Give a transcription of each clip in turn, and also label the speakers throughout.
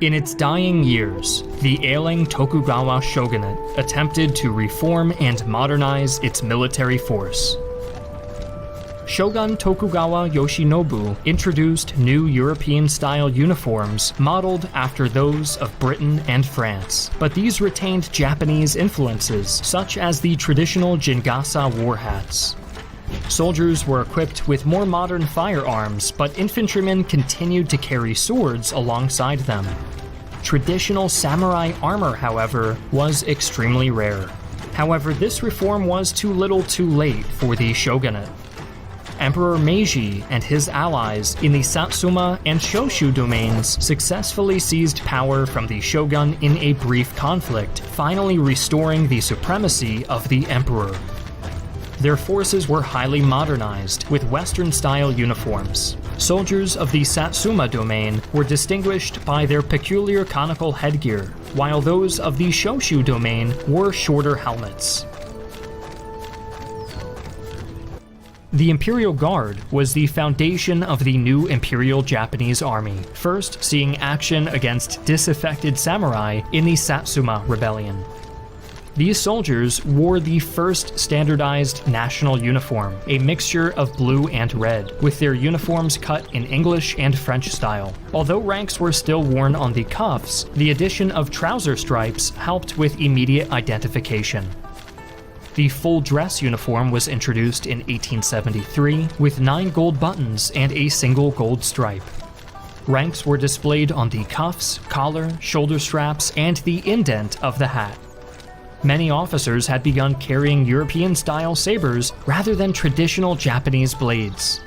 Speaker 1: In its dying years, the ailing Tokugawa shogunate attempted to reform and modernize its military force. Shogun Tokugawa Yoshinobu introduced new European-style uniforms modeled after those of Britain and France, but these retained Japanese influences, such as the traditional Jingasa war hats. Soldiers were equipped with more modern firearms, but infantrymen continued to carry swords alongside them. Traditional samurai armor, however, was extremely rare. However, this reform was too little too late for the shogunate. Emperor Meiji and his allies in the Satsuma and Shoshu domains successfully seized power from the shogun in a brief conflict, finally restoring the supremacy of the emperor. Their forces were highly modernized, with Western-style uniforms. Soldiers of the Satsuma domain were distinguished by their peculiar conical headgear, while those of the Shoshu domain wore shorter helmets. The Imperial Guard was the foundation of the new Imperial Japanese Army, first seeing action against disaffected samurai in the Satsuma Rebellion. These soldiers wore the first standardized national uniform, a mixture of blue and red, with their uniforms cut in English and French style. Although ranks were still worn on the cuffs, the addition of trouser stripes helped with immediate identification. The full dress uniform was introduced in 1873 with 9 gold buttons and a single gold stripe. Ranks were displayed on the cuffs, collar, shoulder straps, and the indent of the hat. Many officers had begun carrying European-style sabers rather than traditional Japanese blades.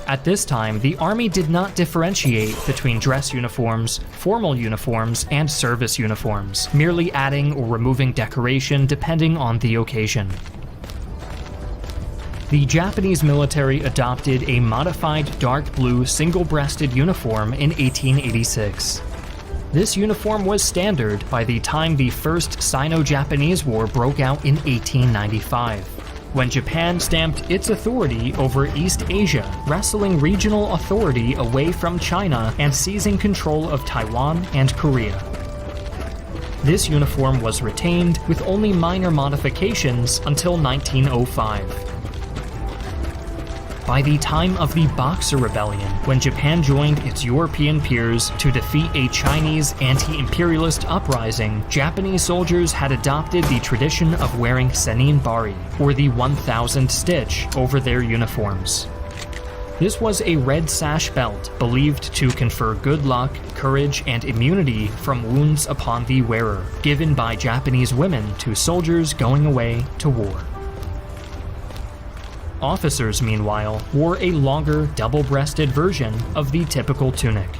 Speaker 1: At this time, the army did not differentiate between dress uniforms, formal uniforms, and service uniforms, merely adding or removing decoration depending on the occasion. The Japanese military adopted a modified dark blue single-breasted uniform in 1886. This uniform was standard by the time the First Sino-Japanese War broke out in 1895. When Japan stamped its authority over East Asia, wresting regional authority away from China and seizing control of Taiwan and Korea. This uniform was retained with only minor modifications until 1905. By the time of the Boxer Rebellion, when Japan joined its European peers to defeat a Chinese anti-imperialist uprising, Japanese soldiers had adopted the tradition of wearing senin bari, or the 1000 stitch, over their uniforms. This was a red sash belt believed to confer good luck, courage, and immunity from wounds upon the wearer, given by Japanese women to soldiers going away to war. Officers, meanwhile, wore a longer, double-breasted version of the typical tunic.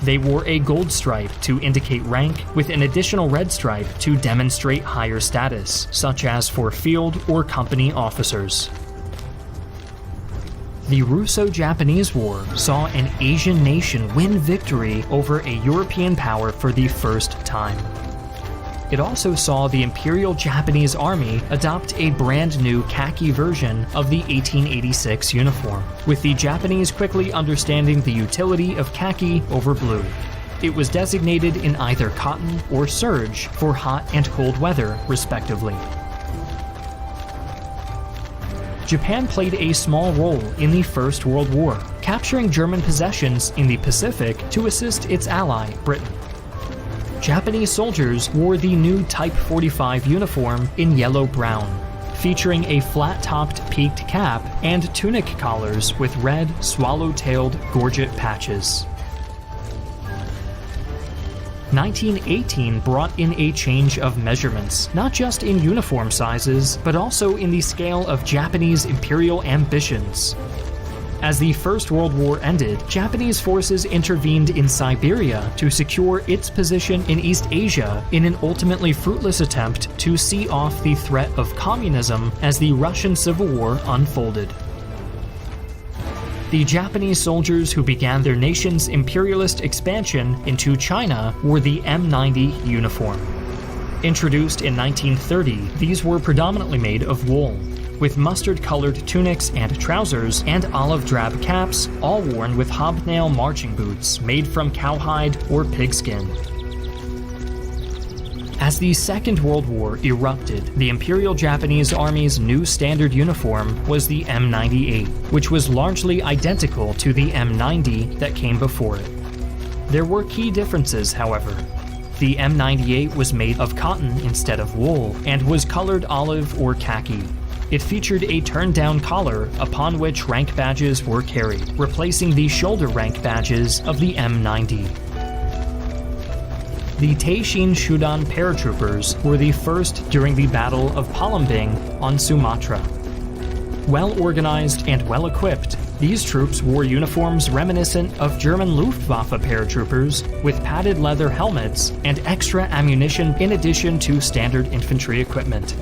Speaker 1: They wore a gold stripe to indicate rank, with an additional red stripe to demonstrate higher status, such as for field or company officers. The Russo-Japanese War saw an Asian nation win victory over a European power for the first time. It also saw the Imperial Japanese Army adopt a brand new khaki version of the 1886 uniform, with the Japanese quickly understanding the utility of khaki over blue. It was designated in either cotton or serge for hot and cold weather, respectively. Japan played a small role in the First World War, capturing German possessions in the Pacific to assist its ally, Britain. Japanese soldiers wore the new Type 45 uniform in yellow-brown, featuring a flat-topped peaked cap and tunic collars with red, swallow-tailed gorget patches. 1918 brought in a change of measurements, not just in uniform sizes, but also in the scale of Japanese imperial ambitions. As the First World War ended, Japanese forces intervened in Siberia to secure its position in East Asia in an ultimately fruitless attempt to see off the threat of communism as the Russian Civil War unfolded. The Japanese soldiers who began their nation's imperialist expansion into China wore the M90 uniform. Introduced in 1930, these were predominantly made of wool. with mustard-colored tunics and trousers and olive-drab caps, all worn with hobnail marching boots made from cowhide or pigskin. As the Second World War erupted, the Imperial Japanese Army's new standard uniform was the M98, which was largely identical to the M90 that came before it. There were key differences, however. The M98 was made of cotton instead of wool, and was colored olive or khaki. It featured a turned-down collar upon which rank badges were carried, replacing the shoulder rank badges of the M90. The Teishin Shudan paratroopers were the first during the Battle of Palembang on Sumatra. Well-organized and well-equipped, these troops wore uniforms reminiscent of German Luftwaffe paratroopers with padded leather helmets and extra ammunition in addition to standard infantry equipment.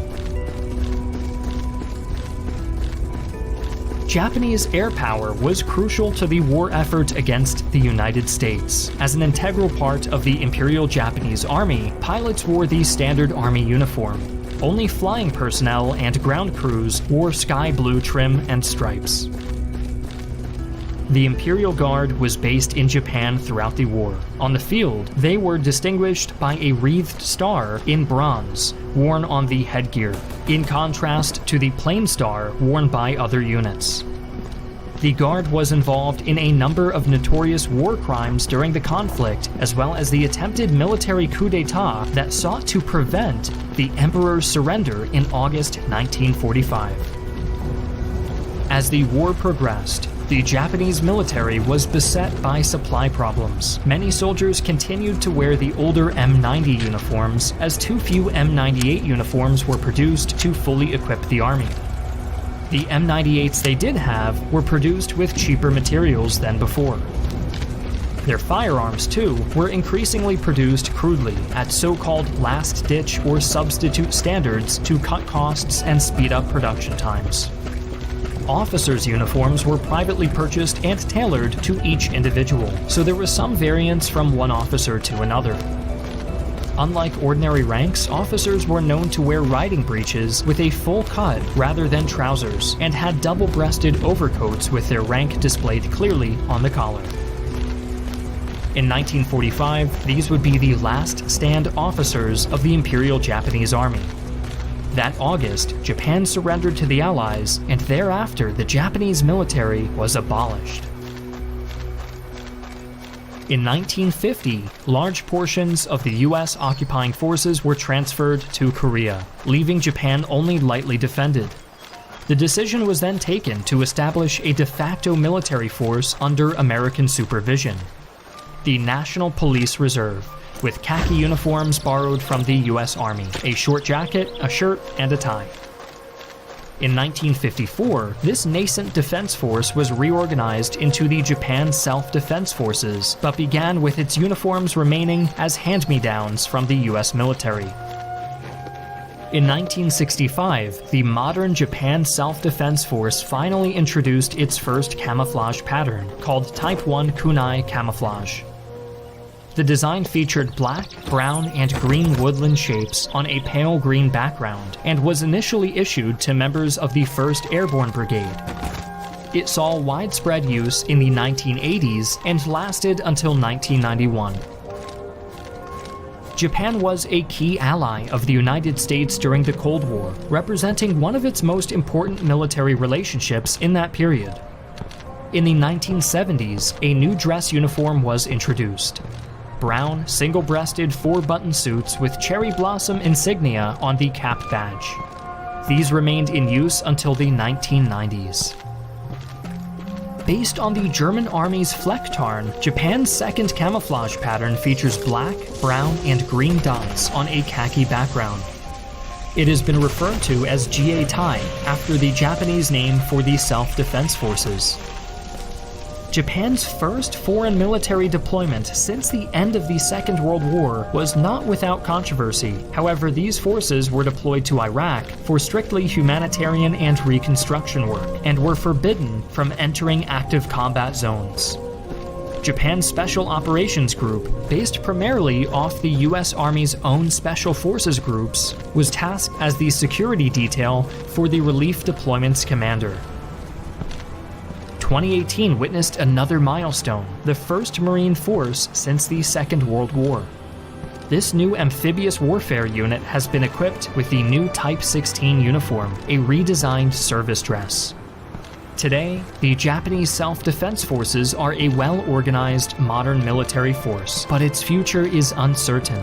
Speaker 1: Japanese air power was crucial to the war effort against the United States. As an integral part of the Imperial Japanese Army, pilots wore the standard Army uniform. Only flying personnel and ground crews wore sky blue trim and stripes. The Imperial Guard was based in Japan throughout the war. On the field, they were distinguished by a wreathed star in bronze, worn on the headgear, in contrast to the plain star worn by other units. The Guard was involved in a number of notorious war crimes during the conflict, as well as the attempted military coup d'etat that sought to prevent the Emperor's surrender in August 1945. As the war progressed, the Japanese military was beset by supply problems. Many soldiers continued to wear the older M90 uniforms, as too few M98 uniforms were produced to fully equip the army. The M98s they did have were produced with cheaper materials than before. Their firearms, too, were increasingly produced crudely at so-called last-ditch or substitute standards to cut costs and speed up production times. Officers' uniforms were privately purchased and tailored to each individual, so there was some variance from one officer to another. Unlike ordinary ranks, officers were known to wear riding breeches with a full cut rather than trousers, and had double-breasted overcoats with their rank displayed clearly on the collar. In 1945, these would be the last stand officers of the Imperial Japanese Army. That August, Japan surrendered to the Allies, and thereafter the Japanese military was abolished. In 1950, large portions of the US occupying forces were transferred to Korea, leaving Japan only lightly defended. The decision was then taken to establish a de facto military force under American supervision, the National Police Reserve, with khaki uniforms borrowed from the US Army, a short jacket, a shirt, and a tie. In 1954, this nascent defense force was reorganized into the Japan Self-Defense Forces, but began with its uniforms remaining as hand-me-downs from the US military. In 1965, the modern Japan Self-Defense Force finally introduced its first camouflage pattern, called Type 1 Kunai Camouflage. The design featured black, brown, and green woodland shapes on a pale green background, and was initially issued to members of the 1st Airborne Brigade. It saw widespread use in the 1980s and lasted until 1991. Japan was a key ally of the United States during the Cold War, representing one of its most important military relationships in that period. In the 1970s, a new dress uniform was introduced. Brown, single-breasted 4-button suits with cherry blossom insignia on the cap badge. These remained in use until the 1990s. Based on the German Army's Flecktarn, Japan's second camouflage pattern features black, brown, and green dots on a khaki background. It has been referred to as Jieitai, after the Japanese name for the self-defense forces. Japan's first foreign military deployment since the end of the Second World War was not without controversy. However, these forces were deployed to Iraq for strictly humanitarian and reconstruction work, and were forbidden from entering active combat zones. Japan's Special Operations Group, based primarily off the US Army's own Special Forces groups, was tasked as the security detail for the Relief Deployment's commander. 2018 witnessed another milestone, the first Marine force since the Second World War. This new amphibious warfare unit has been equipped with the new Type 16 uniform, a redesigned service dress. Today, the Japanese Self-Defense Forces are a well-organized, modern military force, but its future is uncertain.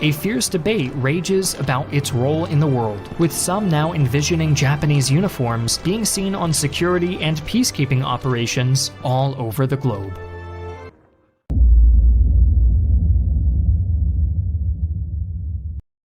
Speaker 1: A fierce debate rages about its role in the world, with some now envisioning Japanese uniforms being seen on security and peacekeeping operations all over the globe.